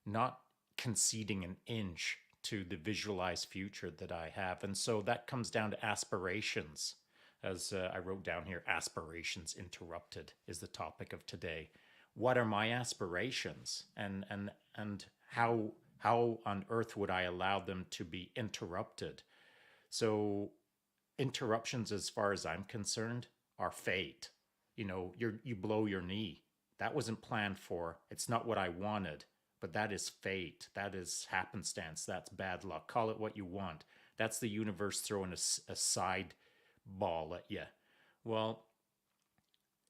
not conceding an inch to the visualized future that I have. And so that comes down to aspirations. As I wrote down here, aspirations interrupted is the topic of today. What are my aspirations, and how on earth would I allow them to be interrupted? So interruptions, as far as I'm concerned, are fate. You blow your knee. That wasn't planned for. It's not what I wanted, but that is fate. That is happenstance. That's bad luck. Call it what you want. That's the universe throwing a side ball at you. Well,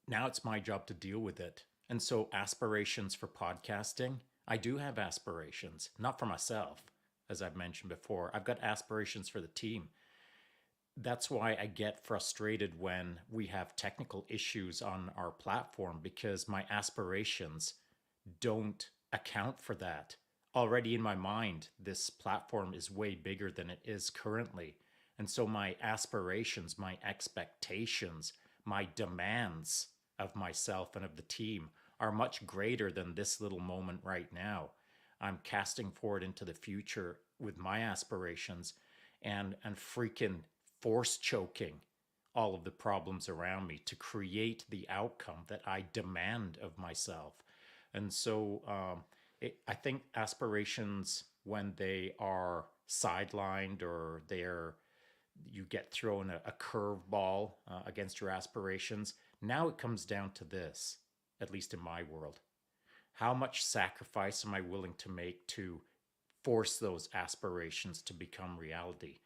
now it's my job to deal with it. And so, aspirations for podcasting, I do have aspirations, not for myself, as I've mentioned before. I've got aspirations for the team. That's why I get frustrated when we have technical issues on our platform, because my aspirations don't account for that. Already in my mind, this platform is way bigger than it is currently. And so my aspirations, my expectations, my demands of myself and of the team are much greater than this little moment right now. I'm casting forward into the future with my aspirations and freaking force choking all of the problems around me to create the outcome that I demand of myself. And so I think aspirations, when they are sidelined or they're you get thrown a curveball against your aspirations, now it comes down to this, at least in my world. How much sacrifice am I willing to make to force those aspirations to become reality?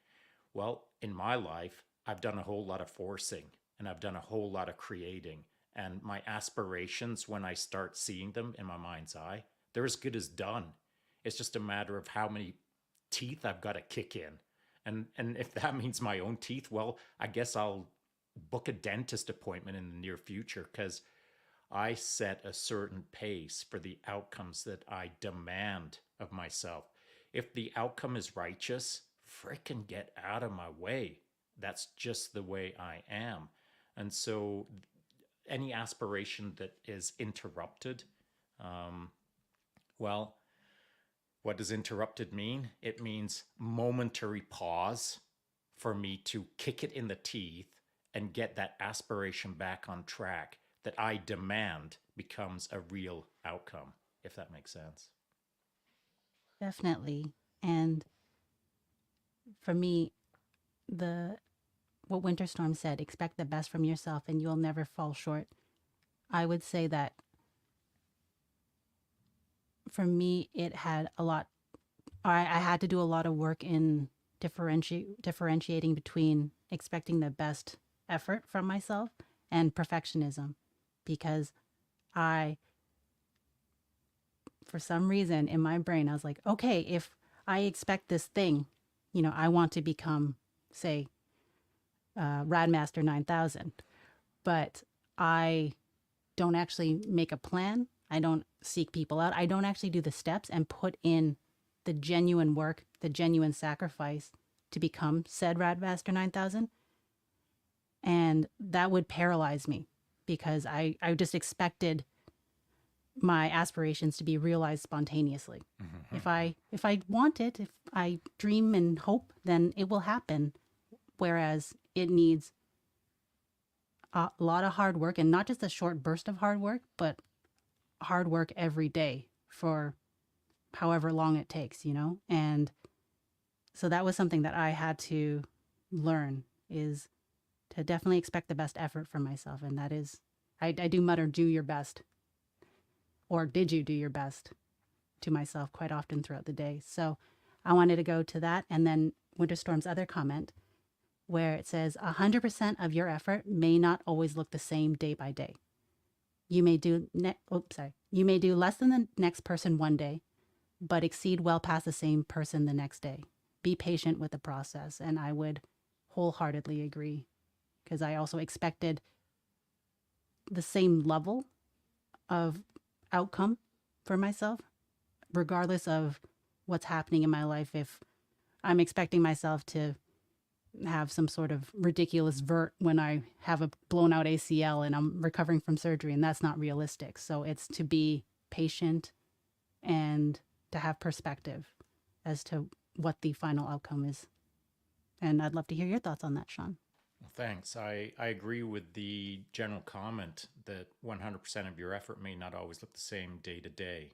Well, in my life, I've done a whole lot of forcing and I've done a whole lot of creating. And my aspirations, when I start seeing them in my mind's eye, they're as good as done. It's just a matter of how many teeth I've got to kick in. And if that means my own teeth, well, I guess I'll book a dentist appointment in the near future because I set a certain pace for the outcomes that I demand of myself. If the outcome is righteous, frickin' get out of my way. That's just the way I am. And so any aspiration that is interrupted, um, well, what does interrupted mean? It means momentary pause for me to kick it in the teeth and get that aspiration back on track that I demand becomes a real outcome, if that makes sense. Definitely. And for me, the what Winterstorm said, expect the best from yourself and you'll never fall short. I would say that for me, it had a lot, I had to do a lot of work in differentiating between expecting the best effort from myself and perfectionism because I, for some reason in my brain, I was like, okay, if I expect this thing, I want to become, say, Radmaster 9000, but I don't actually make a plan. I don't seek people out. I don't actually do the steps and put in the genuine work, the genuine sacrifice to become said Radmaster 9000. And that would paralyze me because I just expected my aspirations to be realized spontaneously. Mm-hmm. If I want it, if I dream and hope, then it will happen. Whereas it needs a lot of hard work and not just a short burst of hard work, but hard work every day for however long it takes. And so that was something that I had to learn is to definitely expect the best effort from myself. And that is, I do mutter, do your best. Or did you do your best to myself quite often throughout the day? So I wanted to go to that. And then Winterstorm's other comment where it says 100% of your effort may not always look the same day by day. You may do you may do less than the next person one day, but exceed well past the same person the next day. Be patient with the process, and I would wholeheartedly agree because I also expected the same level of outcome for myself, regardless of what's happening in my life. If I'm expecting myself to have some sort of ridiculous vert when I have a blown out ACL and I'm recovering from surgery, and that's not realistic. So it's to be patient and to have perspective as to what the final outcome is. And I'd love to hear your thoughts on that, Sean. Well, thanks. I agree with the general comment that 100% of your effort may not always look the same day to day.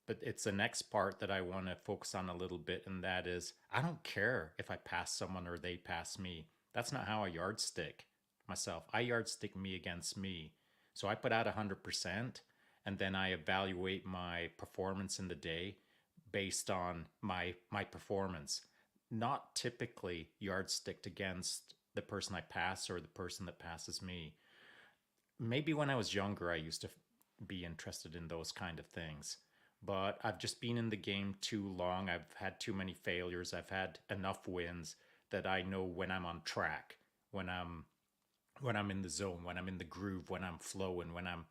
But it's the next part that I want to focus on a little bit, and that is I don't care if I pass someone or they pass me. That's not how I yardstick myself. I yardstick me against me. So I put out 100%, and then I evaluate my performance in the day based on my performance, not typically yardsticked against the person I pass or the person that passes me. Maybe when I was younger, I used to be interested in those kind of things. But I've just been in the game too long. I've had too many failures. I've had enough wins that I know when I'm on track, when I'm in the zone, when I'm in the groove, when I'm flowing, when I'm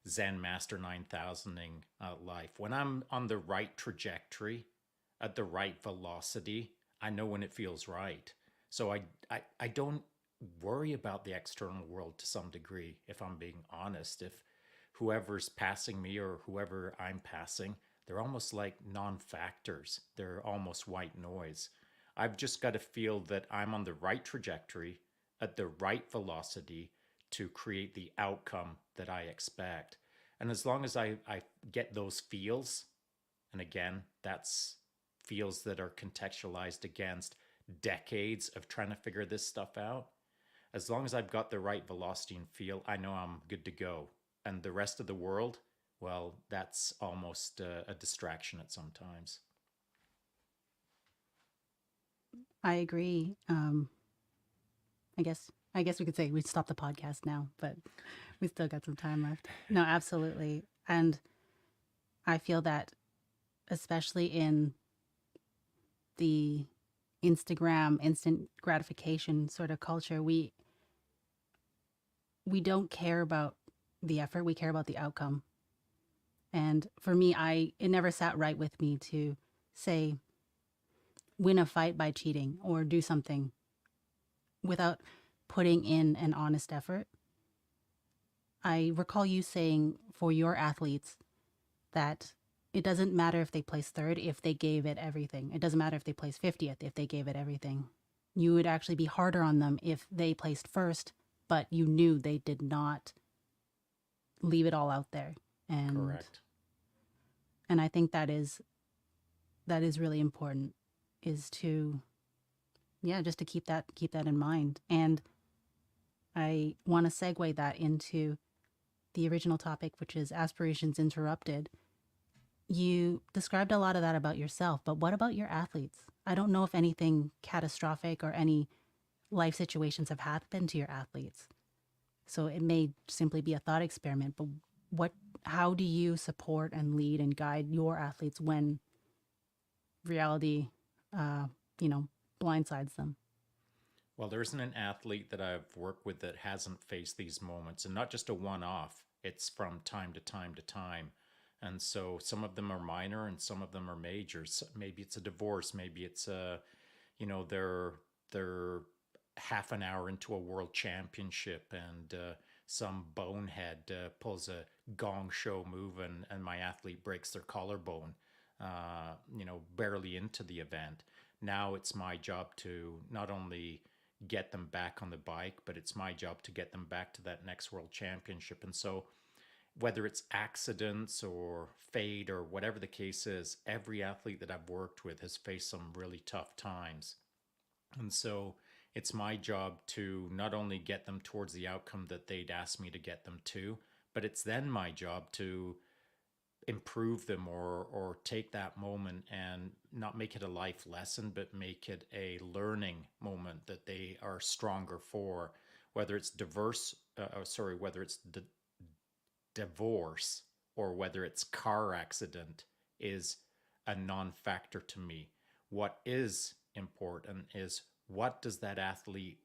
Zen Master 9000ing life, when I'm on the right trajectory, at the right velocity, I know when it feels right. So I don't worry about the external world to some degree, if I'm being honest. If whoever's passing me or whoever I'm passing, they're almost like non factors. They're almost white noise. I've just got to feel that I'm on the right trajectory at the right velocity to create the outcome that I expect. And as long as I get those feels, and again, that's feels that are contextualized against decades of trying to figure this stuff out. As long as I've got the right velocity and feel, I know I'm good to go. And the rest of the world, well, that's almost a distraction at sometimes. I agree. I guess we could say we'd stop the podcast now, but we still got some time left. No, absolutely. And I feel that especially in the Instagram instant gratification sort of culture, we don't care about the effort, we care about the outcome. And for me, it never sat right with me to say win a fight by cheating or do something without putting in an honest effort. I recall you saying for your athletes that it doesn't matter if they place third if they gave it everything. It doesn't matter if they placed 50th if they gave it everything. You would actually be harder on them if they placed first, but you knew they did not leave it all out there. And Correct. and I think that is really important, is to, yeah, just to keep that in mind. And I want to segue that into the original topic, which is aspirations interrupted. You described a lot of that about yourself, but what about your athletes? I don't know if anything catastrophic or any life situations have happened to your athletes. So it may simply be a thought experiment, but what how do you support and lead and guide your athletes when reality uh, you know, blindsides them? Well, there isn't an athlete that I've worked with that hasn't faced these moments, and not just a one off. It's from time to time to time. And so some of them are minor and some of them are major. Maybe it's a divorce, maybe it's a, they're half an hour into a world championship and some bonehead pulls a gong show move and my athlete breaks their collarbone, barely into the event. Now it's my job to not only get them back on the bike, but it's my job to get them back to that next world championship. And so, whether it's accidents or fate or whatever the case is, every athlete that I've worked with has faced some really tough times. And so, it's my job to not only get them towards the outcome that they'd asked me to get them to, but it's then my job to improve them or take that moment and not make it a life lesson but make it a learning moment that they are stronger for, whether it's whether it's divorce or whether it's car accident is a non-factor to me. What is important is, what does that athlete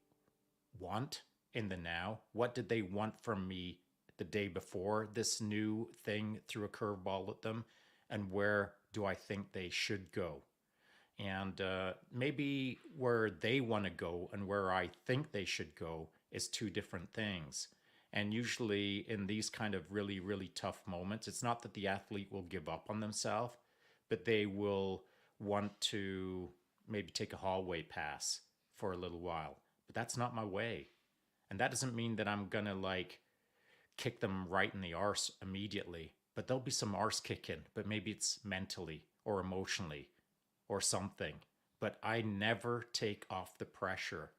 want in the now? What did they want from me the day before this new thing threw a curveball at them? And where do I think they should go? And maybe where they want to go and where I think they should go is two different things. And usually in these kind of really, really tough moments, it's not that the athlete will give up on themselves, but they will want to maybe take a hallway pass for a little while. But that's not my way. And that doesn't mean that I'm going to like kick them right in the arse immediately, but there'll be some arse kicking, but maybe it's mentally or emotionally or something. But I never take off the pressure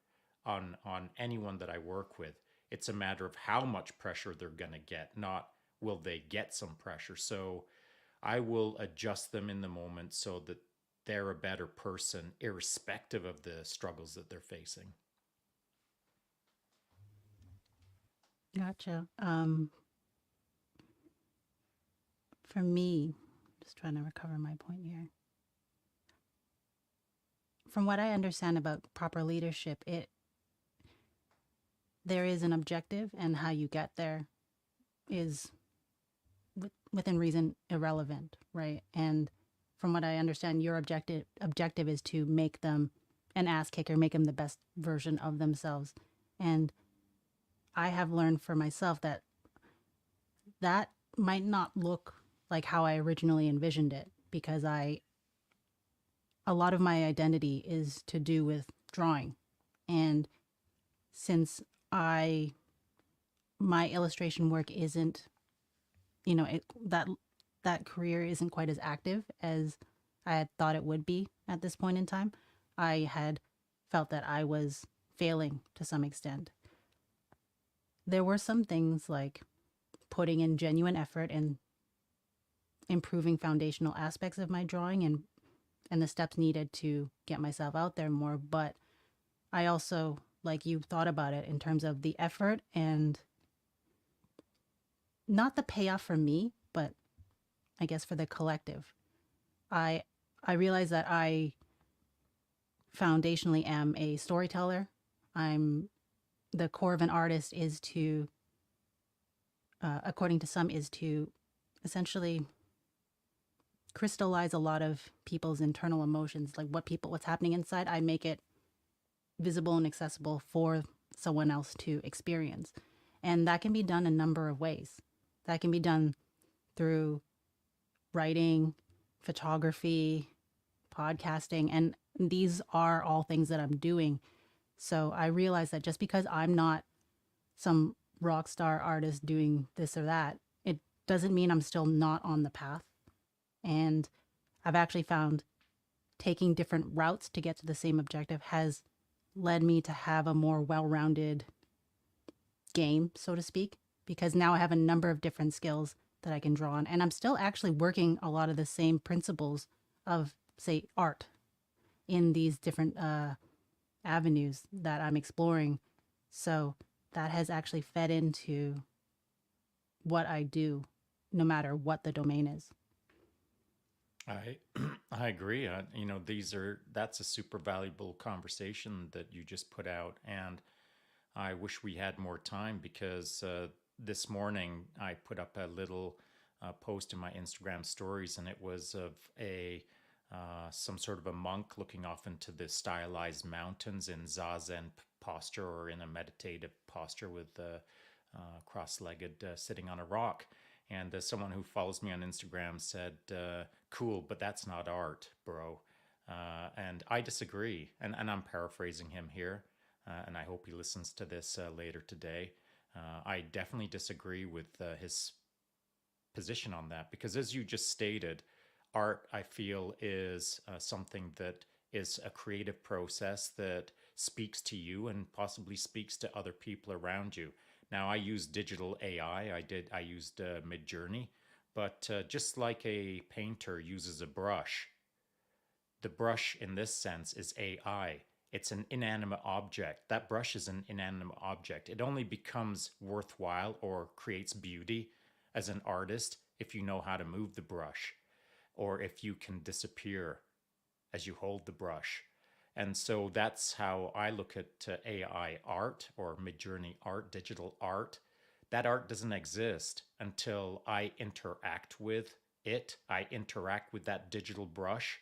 on anyone that I work with. It's a matter of how much pressure they're going to get, not will they get some pressure. So I will adjust them in the moment so that they're a better person, irrespective of the struggles that they're facing. Gotcha. For me, just trying to recover my point here. From what I understand about proper leadership, there is an objective, and how you get there is within reason irrelevant, right? And from what I understand, your objective is to make them an ass kicker, make them the best version of themselves. And I have learned for myself that might not look like how I originally envisioned it because a lot of my identity is to do with drawing. And since I my illustration work isn't, that career isn't quite as active as I had thought it would be at this point in time, I had felt that I was failing to some extent. There were some things like putting in genuine effort and improving foundational aspects of my drawing and the steps needed to get myself out there more, but I also, like, you thought about it in terms of the effort and not the payoff for me, but I guess for the collective. I I realize that I foundationally am a storyteller. I'm the core of an artist is to, according to some, is to essentially crystallize a lot of people's internal emotions, like what's happening inside. I make it visible and accessible for someone else to experience, and that can be done a number of ways. That can be done through writing, photography, podcasting, and these are all things that I'm doing. So I realize that just because I'm not some rock star artist doing this or that, it doesn't mean I'm still not on the path. And I've actually found taking different routes to get to the same objective has led me to have a more well-rounded game, so to speak, because now I have a number of different skills that I can draw on. And I'm still actually working a lot of the same principles of, say, art in these different avenues that I'm exploring. So that has actually fed into what I do, no matter what the domain is. I I agree. That's a super valuable conversation that you just put out, and I wish we had more time because this morning I put up a little post in my Instagram stories, and it was of a some sort of a monk looking off into the stylized mountains in zazen posture or in a meditative posture with cross-legged sitting on a rock. And someone who follows me on Instagram said, "Cool, but that's not art, bro." And I disagree, and I'm paraphrasing him here, and I hope he listens to this later today. I definitely disagree with his position on that because, as you just stated, art, I feel, is something that is a creative process that speaks to you and possibly speaks to other people around you. Now, I use digital AI. I used Midjourney, but just like a painter uses a brush, the brush in this sense is AI. It's an inanimate object. That brush is an inanimate object. It only becomes worthwhile or creates beauty as an artist if you know how to move the brush or if you can disappear as you hold the brush. And so that's how I look at AI art or Midjourney art, digital art. That art doesn't exist until I interact with it. I interact with that digital brush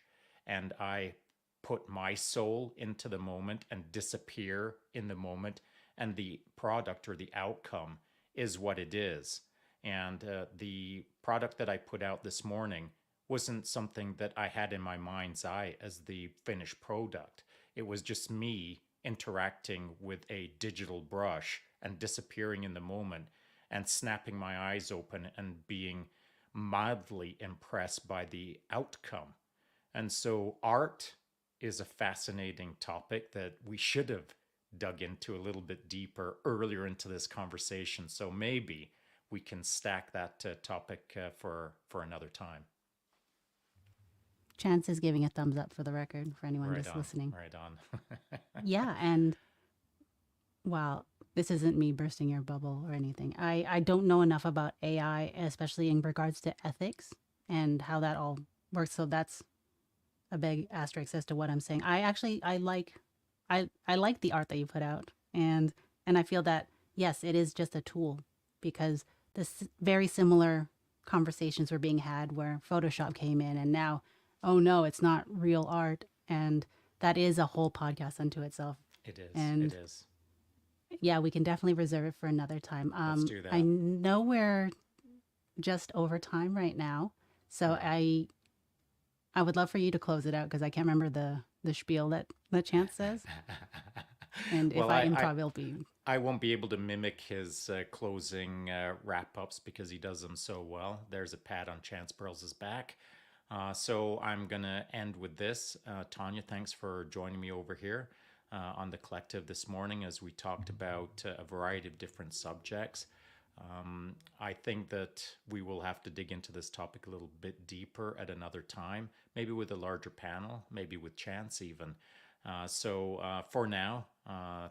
and I put my soul into the moment and disappear in the moment. And the product or the outcome is what it is. And the product that I put out this morning wasn't something that I had in my mind's eye as the finished product. It was just me interacting with a digital brush and disappearing in the moment and snapping my eyes open and being mildly impressed by the outcome. And so art is a fascinating topic that we should have dug into a little bit deeper earlier into this conversation. So maybe we can stack that topic for another time. Chance is giving a thumbs up for the record for anyone Right just on, listening. right on. Yeah, and while this isn't me bursting your bubble or anything, I don't know enough about AI, especially in regards to ethics and how that all works. So that's a big asterisk as to what I'm saying. I like the art that you put out, and I feel that yes, it is just a tool because this very similar conversations were being had where Photoshop came in, and now, oh no, it's not real art, and that is a whole podcast unto itself. It is. And It is. yeah, we can definitely reserve it for another time. Let's do I that. know we're just over time right now. So Yeah. I would love for you to close it out because I can't remember the spiel that Chance says. And if Well, I improv, it'll be I won't be able to mimic his closing wrap ups because he does them so well. There's a pat on Chance Pearls' back. So I'm going to end with this. Tanya, thanks for joining me over here on the collective this morning as we talked about a variety of different subjects. I think that we will have to dig into this topic a little bit deeper at another time, maybe with a larger panel, maybe with Chance even. For now,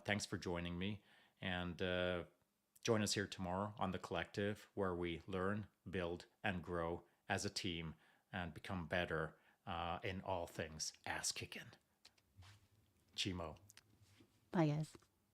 thanks for joining me, and join us here tomorrow on the collective where we learn, build, and grow as a team and become better in all things ass kicking. Chimo. bye, guys.